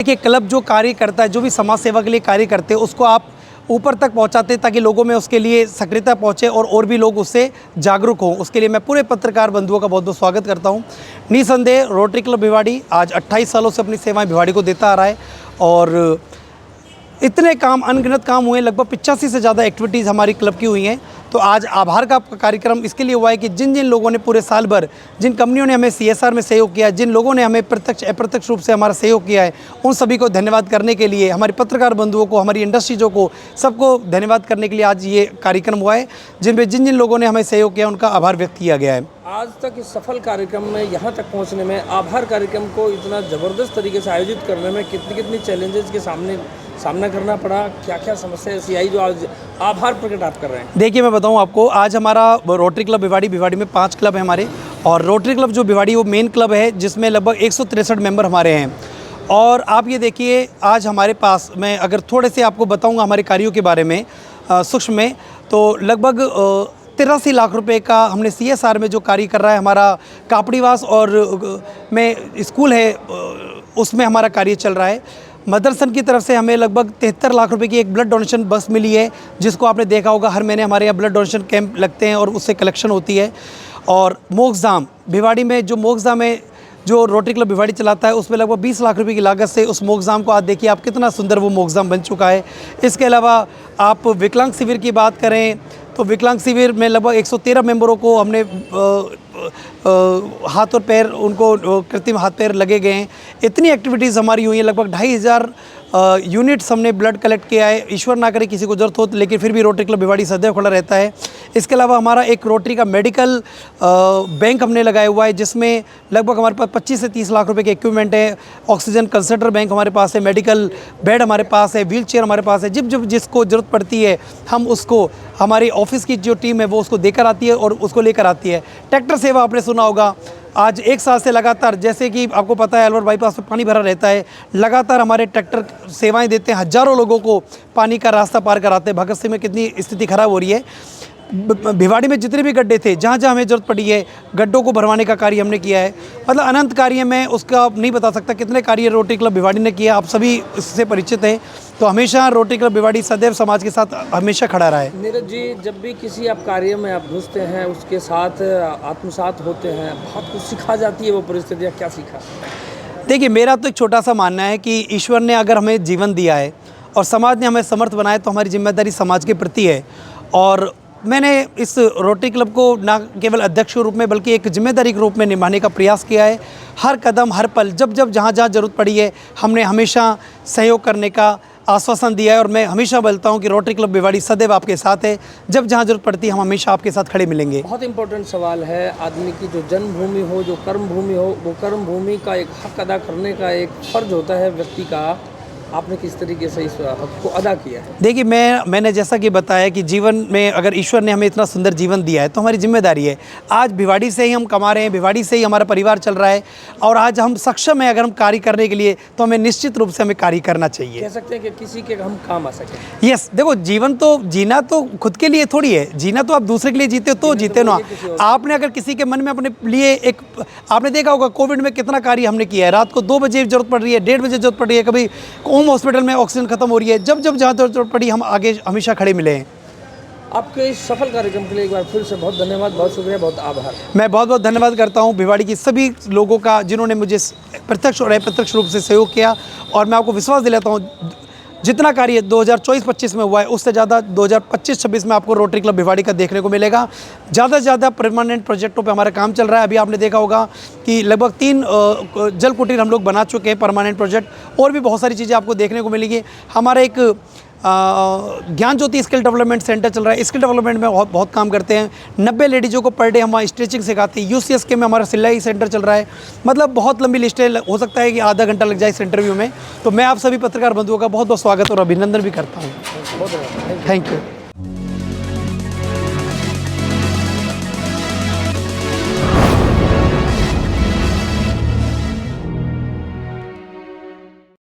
देखिए, क्लब जो कार्य करता है, जो भी समाज सेवा के लिए कार्य करते हैं, उसको आप ऊपर तक पहुंचाते हैं ताकि लोगों में उसके लिए सक्रियता पहुंचे और भी लोग उससे जागरूक हों। उसके लिए मैं पूरे पत्रकार बंधुओं का बहुत बहुत स्वागत करता हूं। निसंदेह रोटरी क्लब भिवाड़ी आज 28 सालों से अपनी सेवाएं भिवाड़ी को देता आ रहा है और इतने काम, अनगिनत काम हुए, लगभग 85 से ज़्यादा एक्टिविटीज़ हमारी क्लब की हुई हैं। तो आज आभार का कार्यक्रम इसके लिए हुआ है कि जिन जिन लोगों ने पूरे साल भर, जिन कंपनियों ने हमें CSR में सहयोग किया है, जिन लोगों ने हमें प्रत्यक्ष अप्रत्यक्ष रूप से हमारा सहयोग किया है, उन सभी को धन्यवाद करने के लिए, हमारे पत्रकार बंधुओं को, हमारी इंडस्ट्रीजों को, सबको धन्यवाद करने के लिए आज ये कार्यक्रम हुआ है, जिनमें जिन जिन लोगों ने हमें सहयोग किया उनका आभार व्यक्त किया गया है। आज तक इस सफल कार्यक्रम में यहाँ तक पहुँचने में, आभार कार्यक्रम को इतना ज़बरदस्त तरीके से आयोजित करने में कितनी चैलेंजेस के सामना करना पड़ा, क्या क्या समस्या ऐसी आई जो आज आभार प्रकट आप कर रहे हैं? देखिए, मैं बताऊं आपको, आज हमारा रोटरी क्लब भिवाड़ी में 5 क्लब है हमारे, और रोटरी क्लब जो भिवाड़ी वो मेन क्लब है जिसमें लगभग 163 मेंबर हमारे हैं। और आप ये देखिए, आज हमारे पास, मैं अगर थोड़े से आपको बताऊंगा हमारे कार्यों के बारे में सूक्ष्म में, तो लगभग 83 लाख रुपए का हमने CSR में जो कार्य कर रहा है, हमारा कापड़ीवास और में स्कूल है, उसमें हमारा कार्य चल रहा है। मदरसन की तरफ से हमें लगभग 73 लाख रुपए की एक ब्लड डोनेशन बस मिली है, जिसको आपने देखा होगा, हर महीने हमारे यहाँ ब्लड डोनेशन कैंप लगते हैं और उससे कलेक्शन होती है। और मोक्सधाम भिवाड़ी में, जो मोक्सधाम है, जो रोटरी क्लब भिवाड़ी चलाता है, उसमें लगभग 20 लाख रुपए की लागत से उस मोक्सधाम को आज देखिए आप, कितना सुंदर वो मोक्सधाम बन चुका है। इसके अलावा आप विकलांग शिविर की बात करें तो विकलांग शिविर में लगभग 113 मेंबरों को हमने हाथ और पैर, उनको कृत्रिम हाथ पैर लगे गए हैं। इतनी एक्टिविटीज़ हमारी हुई हैं, लगभग 2500 यूनिट्स हमने ब्लड कलेक्ट किया है। ईश्वर ना करे किसी को ज़रूरत हो, लेकिन फिर भी रोटरी क्लब भिवाड़ी सदैव खड़ा रहता है। इसके अलावा हमारा एक रोटरी का मेडिकल बैंक हमने लगाया हुआ है, जिसमें लगभग हमारे पास 25 से 30 लाख रुपए के इक्विपमेंट है। ऑक्सीजन कंसंट्रेटर बैंक हमारे पास है, मेडिकल बेड हमारे पास है, व्हील चेयर हमारे पास है। जब जिसको ज़रूरत पड़ती है, हम उसको, हमारी ऑफिस की जो टीम है वो उसको देकर आती है और उसको लेकर आती है। ट्रैक्टर सेवा आपने सुना होगा, आज 1 साल से लगातार, जैसे कि आपको पता है अलवर बाईपास में पानी भरा रहता है, लगातार हमारे ट्रैक्टर सेवाएं देते हैं, हज़ारों लोगों को पानी का रास्ता पार कराते हैं। भगत सिंह में कितनी स्थिति खराब हो रही है। भिवाड़ी में जितने भी गड्ढे थे, जहाँ जहाँ हमें ज़रूरत पड़ी है, गड्ढों को भरवाने का कार्य हमने किया है। मतलब अनंत कार्य, में उसका नहीं बता सकता कितने कार्य रोटरी क्लब भिवाड़ी ने किया। आप सभी इससे परिचित हैं। तो हमेशा रोटरी क्लब भिवाड़ी सदैव समाज के साथ हमेशा खड़ा रहा है। नीरज जी, जब भी किसी आप कार्य में आप घुसते हैं, उसके साथ आत्मसात होते हैं, बहुत कुछ सिखा जाती है वो परिस्थितियाँ, क्या सीखा? देखिए, मेरा तो एक छोटा सा मानना है कि ईश्वर ने अगर हमें जीवन दिया है और समाज ने हमें समर्थ बनाया, तो हमारी जिम्मेदारी समाज के प्रति है। और मैंने इस रोटरी क्लब को ना केवल अध्यक्ष के रूप में, बल्कि एक जिम्मेदारी के रूप में निभाने का प्रयास किया है। हर कदम, हर पल, जब जहाँ ज़रूरत पड़ी है, हमने हमेशा सहयोग करने का आश्वासन दिया है। और मैं हमेशा बोलता हूं कि रोटरी क्लब भिवाड़ी सदैव आपके साथ है। जब जहां जरूरत पड़ती है, हम हमेशा आपके साथ खड़े मिलेंगे। बहुत इंपॉर्टेंट सवाल है, आदमी की जो जन्मभूमि हो, जो कर्म भूमि हो, वो कर्म भूमि का एक हक अदा करने का एक फर्ज होता है व्यक्ति का। आपने किस तरीके से इस हक को अदा किया है? देखिए, मैंने जैसा कि बताया कि जीवन में अगर ईश्वर ने हमें इतना सुंदर जीवन दिया है, तो हमारी जिम्मेदारी है। आज भिवाड़ी से ही हम कमा रहे हैं, भिवाड़ी से ही हमारा परिवार चल रहा है, और आज हम सक्षम हैं अगर हम कार्य करने के लिए, तो हमें निश्चित रूप से हमें कार्य करना चाहिए। कह सकते हैं कि किसी के हम काम आ सकें। यस, देखो, जीवन तो जीना तो खुद के लिए थोड़ी है, जीना तो आप दूसरे के लिए जीते हो तो जीते ना। आपने अगर किसी के मन में अपने लिए एक, आपने देखा होगा कोविड में कितना कार्य हमने किया है। रात को 2 बजे जरूरत पड़ रही है, 1:30 बजे जरूरत पड़ रही है, कभी होम हॉस्पिटल में ऑक्सीजन खत्म हो रही है, जब जहाँ जरूरत पड़ी, हम आगे हमेशा खड़े मिले हैं। आपके इस सफल कार्यक्रम के लिए एक बार फिर से बहुत धन्यवाद, बहुत शुक्रिया, बहुत आभार। मैं बहुत बहुत धन्यवाद करता हूं भिवाड़ी की सभी लोगों का, जिन्होंने मुझे प्रत्यक्ष और अप्रत्यक्ष रूप से सहयोग किया। और मैं आपको विश्वास दिलाता हूं, जितना कार्य 2024-25 में हुआ है, उससे ज़्यादा 2025-26 में आपको रोटरी क्लब भिवाड़ी का देखने को मिलेगा। ज़्यादा से ज़्यादा परमानेंट प्रोजेक्टों पे हमारा काम चल रहा है। अभी आपने देखा होगा कि लगभग 3 जल कुटीर हम लोग बना चुके हैं, परमानेंट प्रोजेक्ट। और भी बहुत सारी चीज़ें आपको देखने को मिलेगी। हमारा एक ज्ञान ज्योति स्किल डेवलपमेंट सेंटर चल रहा है। स्किल डेवलपमेंट में बहुत काम करते हैं। 90 लेडीज़ों को पर डे हम स्टिचिंग सिखाते हैं। UCSK में हमारा सिलाई सेंटर चल रहा है। मतलब बहुत लंबी लिस्ट है, हो सकता है कि आधा घंटा लग जाए इस इंटरव्यू में। तो मैं आप सभी पत्रकार बंधुओं का बहुत बहुत स्वागत और अभिनंदन भी करता हूँ। Thank you.